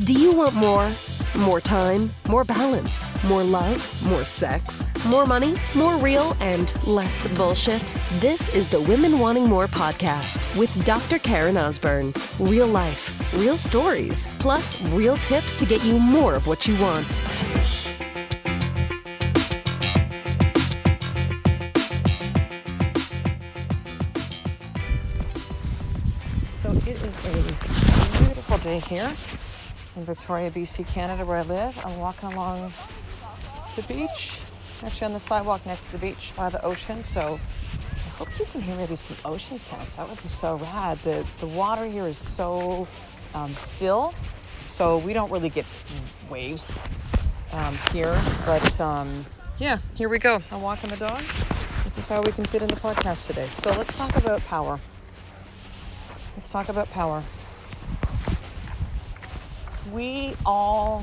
Do you want more? More time, more balance, more love, more sex, more money, more real, and less bullshit? This is the Women Wanting More podcast with Dr. Karen Osborne. Real life, real stories, plus real tips to get you more of what you want. So it is a beautiful day here in Victoria, BC, Canada, where I live. I'm walking along the beach, actually on the sidewalk next to the beach by the ocean. So I hope you can hear maybe some ocean sounds. That would be so rad. The water here is so still, so we don't really get waves here. But yeah, here we go. I'm walking the dogs. This is how we can fit in the podcast today. So let's talk about power. Let's talk about power. We all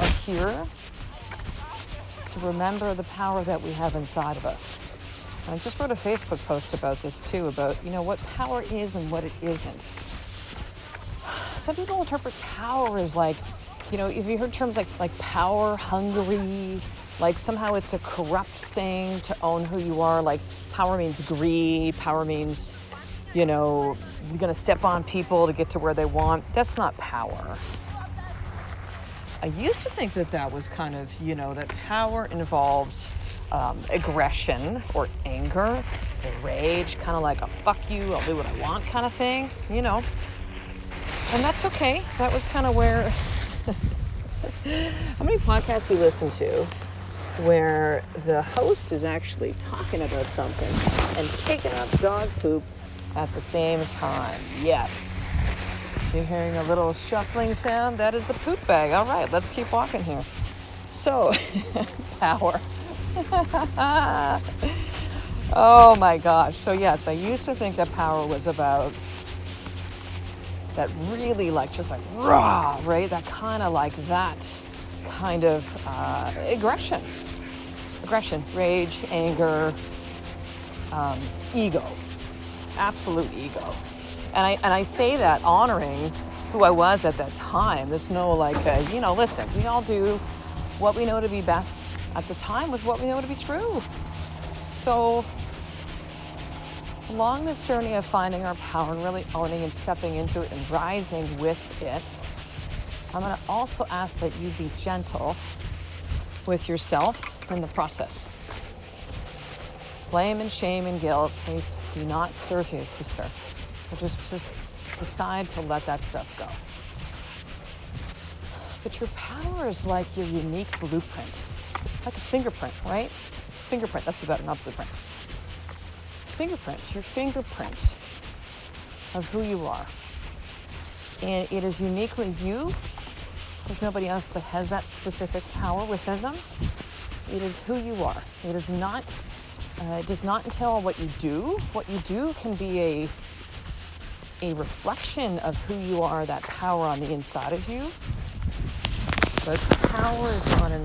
are here to remember the power that we have inside of us. And I just wrote a Facebook post about this too, about, what power is and what it isn't. Some people interpret power as like, if you heard terms like power hungry, like somehow it's a corrupt thing to own who you are. Like power means greed, power means, you're going to step on people to get to where they want. That's not power. I used to think that was kind of, that power involved aggression or anger or rage, kind of like a fuck you, I'll do what I want kind of thing, And that's okay. That was kind of where, how many podcasts do you listen to where the host is actually talking about something and picking up dog poop at the same time? Yes. You're hearing a little shuffling sound. That is the poop bag. All right, let's keep walking here. So, power. Oh my gosh. So yes, I used to think that power was about that really just like raw, right? That kind of aggression. Aggression, rage, anger, ego. Absolute ego. And I say that honoring who I was at that time. There's no listen, we all do what we know to be best at the time with what we know to be true. So along this journey of finding our power and really owning and stepping into it and rising with it, I'm going to also ask that you be gentle with yourself in the process. Blame and shame and guilt, please do not serve you, sister. So just decide to let that stuff go. But your power is like your unique blueprint, like a fingerprint, right? Fingerprint, that's about enough blueprint. Fingerprint, your fingerprint of who you are. And it is uniquely you. There's nobody else that has that specific power within them. It is who you are. It is not, it does not entail what you do. What you do can be a reflection of who you are, that power on the inside of you. But power is not in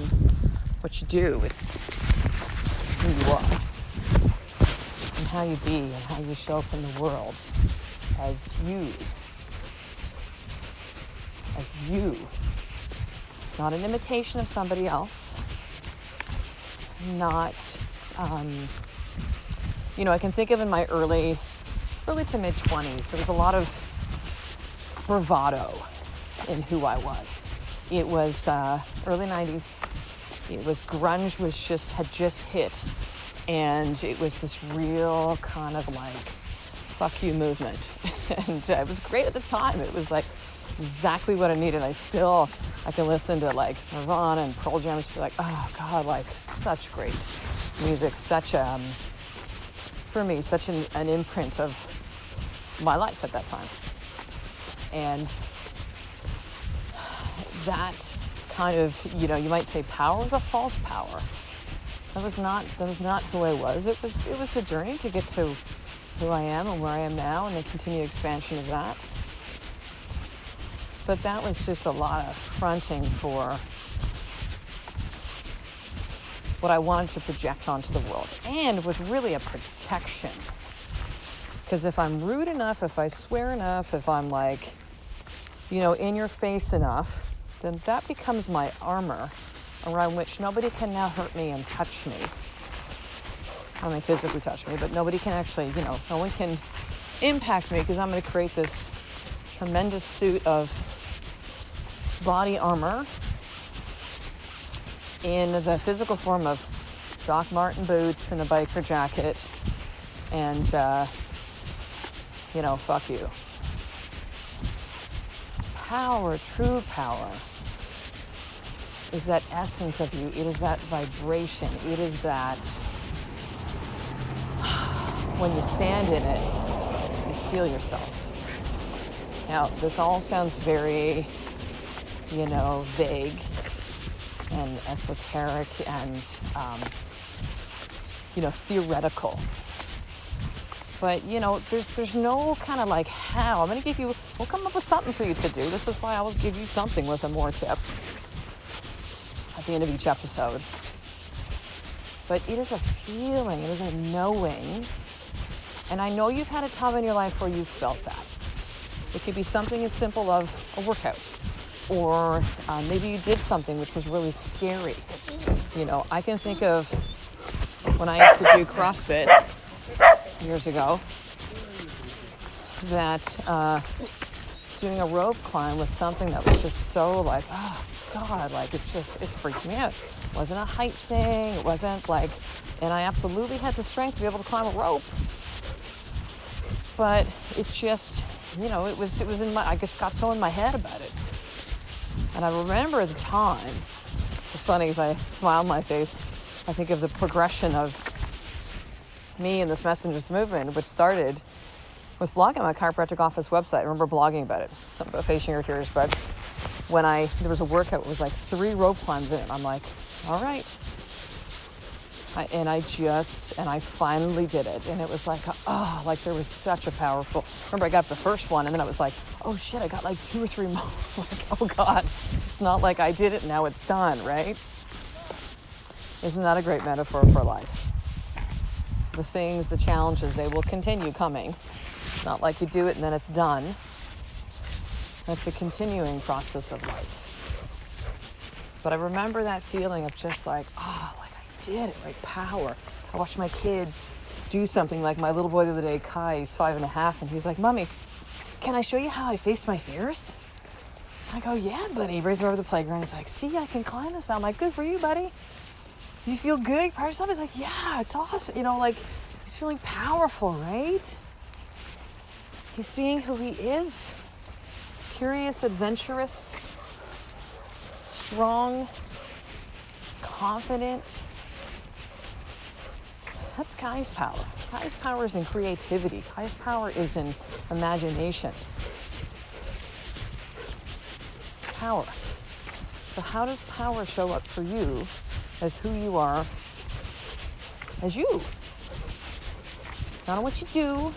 what you do, it's who you are. And how you be and how you show up in the world as you. As you. Not an imitation of somebody else. Not, I can think of in my early to mid-20s, there was a lot of bravado in who I was. It was early 90s. It was grunge had just hit. And it was this real kind of fuck you movement. And it was great at the time. It was exactly what I needed. I can listen to Nirvana and Pearl Jam and be like, oh God, such great music, such for me, such an imprint of my life at that time. And that kind of, you might say power was a false power. That was not who I was. It was the journey to get to who I am and where I am now and the continued expansion of that. But that was just a lot of fronting for what I wanted to project onto the world, and was really a protection. Because if I'm rude enough, if I swear enough, if I'm in your face enough, then that becomes my armor around which nobody can now hurt me and touch me. I mean, physically touch me, but nobody can actually, no one can impact me because I'm going to create this tremendous suit of body armor in the physical form of Doc Marten boots and a biker jacket and, fuck you. Power, true power, is that essence of you. It is that vibration. It is that when you stand in it, you feel yourself. Now, this all sounds very, vague and esoteric and, theoretical. But, there's no kind of like how. We'll come up with something for you to do. This is why I always give you something with a more tip at the end of each episode. But it is a feeling, it is a knowing. And I know you've had a time in your life where you felt that. It could be something as simple as a workout. Or maybe you did something which was really scary. I can think of when I used to do CrossFit years ago, that doing a rope climb was something that was just so like, oh God, like it freaked me out. It wasn't a height thing. It wasn't like, and I absolutely had the strength to be able to climb a rope. But it just, it was in I just got so in my head about it. And I remember at the time, it's funny because I smile on my face, I think of the progression of me and this Messengers movement, which started with blogging on my chiropractic office website. I remember blogging about it, something about facing your fears. But when there was a workout, it was like 3 rope climbs in it. I'm like, all right. I finally did it. And it was like, there was such a powerful, remember I got the first one and then I was like, oh shit, I got like 2 or 3 more. Like, oh God, it's not like I did it, now it's done, right? Isn't that a great metaphor for life? The things, the challenges, they will continue coming. It's not like you do it and then it's done. That's a continuing process of life. But I remember that feeling of just like, I did it, right? Power. I watched my kids do something, like my little boy the other day, Kai, he's 5.5, and he's like, Mommy, can I show you how I faced my fears? I go, yeah, buddy. He brings me over to the playground. He's like, see, I can climb this. I'm like, good for you, buddy. You feel good? Proud of yourself? He's like, yeah, it's awesome. He's feeling powerful, right? He's being who he is. Curious, adventurous, strong, confident. That's Kai's power. Kai's power is in creativity. Kai's power is in imagination. Power. So how does power show up for you as who you are, as you? Not on what you do,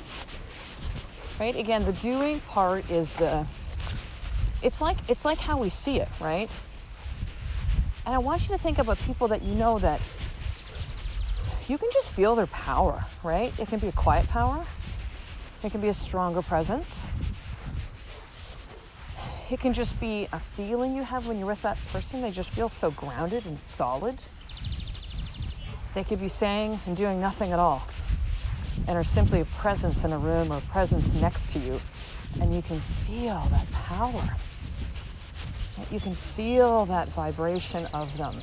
right? Again, the doing part is it's like how we see it, right? And I want you to think about people that you know that you can just feel their power, right? It can be a quiet power. It can be a stronger presence. It can just be a feeling you have when you're with that person. They just feel so grounded and solid. They could be saying and doing nothing at all and are simply a presence in a room or a presence next to you. And you can feel that power. You can feel that vibration of them.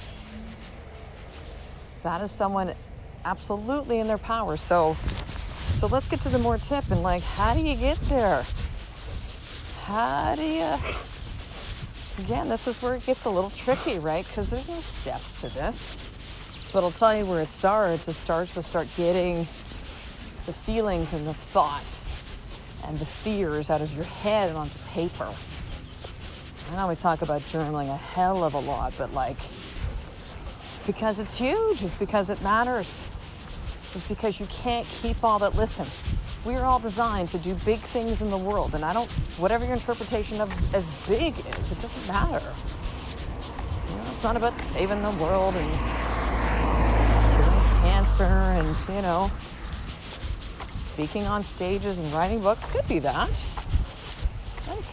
That is someone absolutely in their power. So let's get to the more tip and how do you get there? Again, this is where it gets a little tricky, right? Because there's no steps to this. But I'll tell you where it starts. It starts with getting the feelings and the thought and the fears out of your head and onto paper. I know we talk about journaling a hell of a lot, but it's because it's huge. It's because it matters. It's because you can't keep all that. Listen, we're all designed to do big things in the world, and whatever your interpretation of as big is, it doesn't matter. It's not about saving the world and curing cancer and, speaking on stages and writing books. Could be that.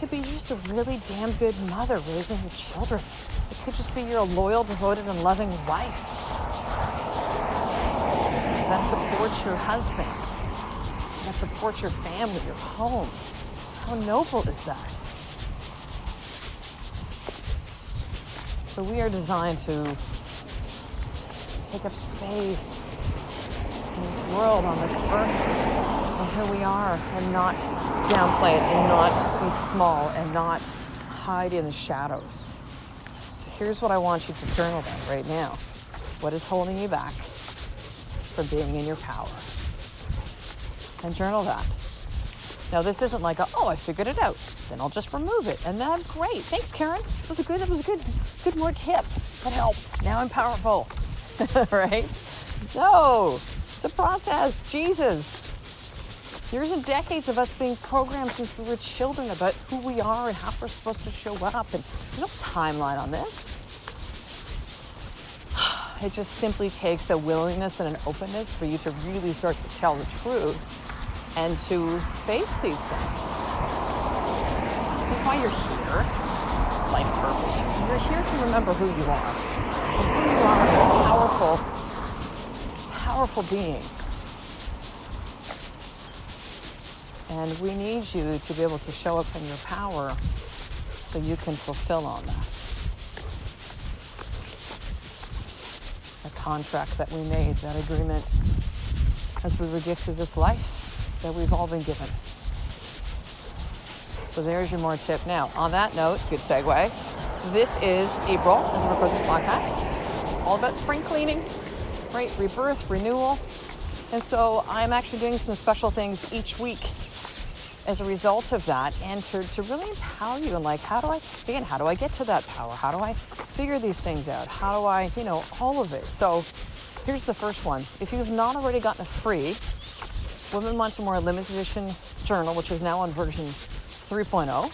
It could be just a really damn good mother raising your children. It could just be you're a loyal, devoted, and loving wife that supports your husband, that supports your family, your home. How noble is that? So we are designed to take up space in this world, on this earth, and here we are, and not downplay it, and not be small, and not hide in the shadows. So here's what I want you to journal about right now. What is holding you back from being in your power? And journal that. Now this isn't like, I figured it out, then I'll just remove it, and then I'm great. Thanks, Karen. That was a good more tip. That helps. Now I'm powerful. Right? No, it's a process. Jesus. Years and decades of us being programmed since we were children about who we are and how we're supposed to show up, and there's no timeline on this. It just simply takes a willingness and an openness for you to really start to tell the truth and to face these things. This is why you're here. Life purpose. You're here to remember who you are. And who you are, a powerful being. And we need you to be able to show up in your power so you can fulfill on that. The contract that we made, that agreement, as we were gifted this life that we've all been given. So there's your more tip. Now, on that note, good segue. This is April, as I record this podcast, all about spring cleaning, right? Rebirth, renewal. And so I'm actually doing some special things each week as a result of that, and to really empower you. And like, how do I get to that power? How do I figure these things out? How do I, all of it. So here's the first one. If you've not already gotten a free Women Want More limited edition journal, which is now on version 3.0,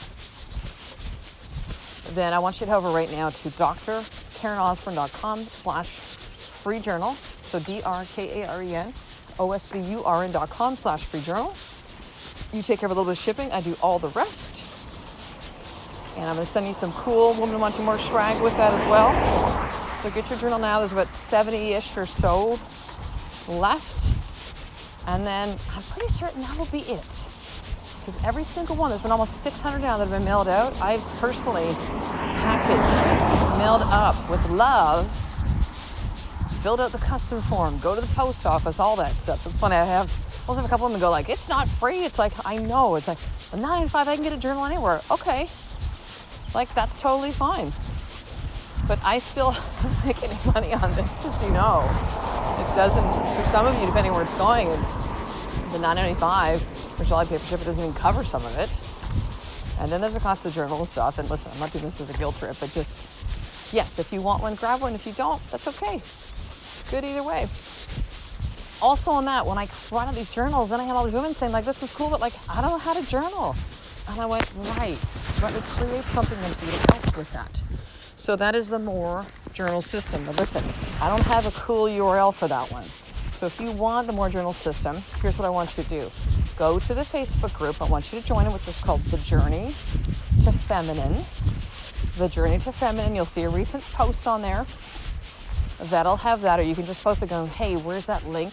then I want you to head over right now to drkarenosborn.com/free journal. So drkarenosborn.com/free journal. You take care of a little bit of shipping. I do all the rest. And I'm going to send you some cool Women Want More swag with that as well. So get your journal now. There's about 70-ish or so left. And then I'm pretty certain that will be it. Because every single one, there's been almost 600 now that have been mailed out. I've personally packaged, mailed up with love, filled out the custom form, go to the post office, all that stuff. It's funny, I'll have a couple of them go like, it's not free. It's like, I know. It's like, $9.95, I can get a journal anywhere. Okay. Like, that's totally fine. But I still don't make any money on this, just so you know. It doesn't, for some of you, depending where it's going, the $9.95 for Jolly Paper Ship, it doesn't even cover some of it. And then there's the cost of the journal and stuff. And listen, I'm not doing this as a guilt trip, but just, yes, if you want one, grab one. If you don't, that's okay. Good either way. Also on that, when I brought out these journals, then I had all these women saying, like, this is cool, but like, I don't know how to journal. And I went, right, let me create something and be able to help with that. So that is the More Journal System. But listen, I don't have a cool URL for that one. So if you want the More Journal System, here's what I want you to do. Go to the Facebook group. I want you to join it, which is called The Journey to Feminine. The Journey to Feminine. You'll see a recent post on there. That'll have that, or you can just post it going, hey, where's that link?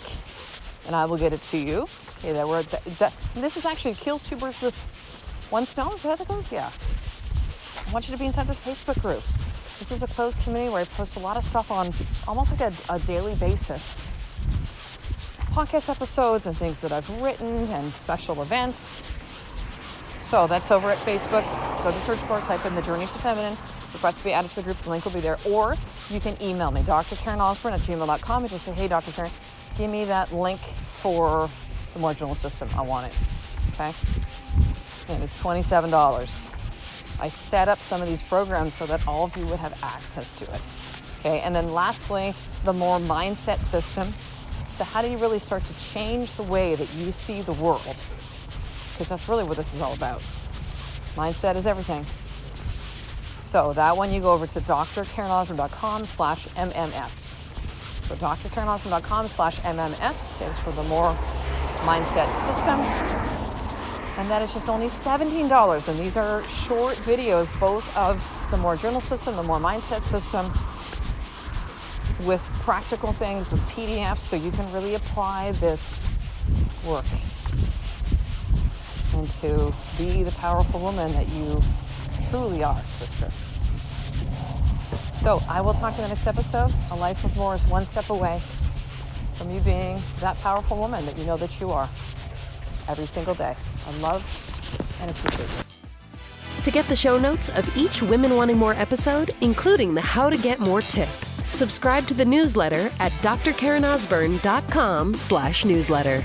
And I will get it to you. Okay, this is actually kills two birds with one stone. Is that how that goes? Yeah. I want you to be inside this Facebook group. This is a closed community where I post a lot of stuff on almost like a daily basis. Podcast episodes and things that I've written and special events. So that's over at Facebook. Go to the search bar, type in The Journey to Feminine. Request to be added to the group. The link will be there. Or you can email me, drkarenosborn@gmail.com, and just say, hey, Dr. Karen, give me that link for the More Journal System. I want it. Okay? And it's $27. I set up some of these programs so that all of you would have access to it. Okay? And then lastly, the More Mindset System. So how do you really start to change the way that you see the world? Because that's really what this is all about. Mindset is everything. So that one, you go over to drkarenosborn.com/MMS. So drkarenosborn.com/MMS stands for the More Mindset System. And that is just only $17. And these are short videos, both of the More Journal system, the More Mindset system, with practical things, with PDFs, so you can really apply this work and to be the powerful woman that you truly are, sister. So I will talk to you in the next episode. A life with more is one step away from you being that powerful woman that you know that you are every single day. I love and appreciate you. To get the show notes of each Women Wanting More episode, including the How to Get More tip, subscribe to the newsletter at drkarenosburn.com/newsletter.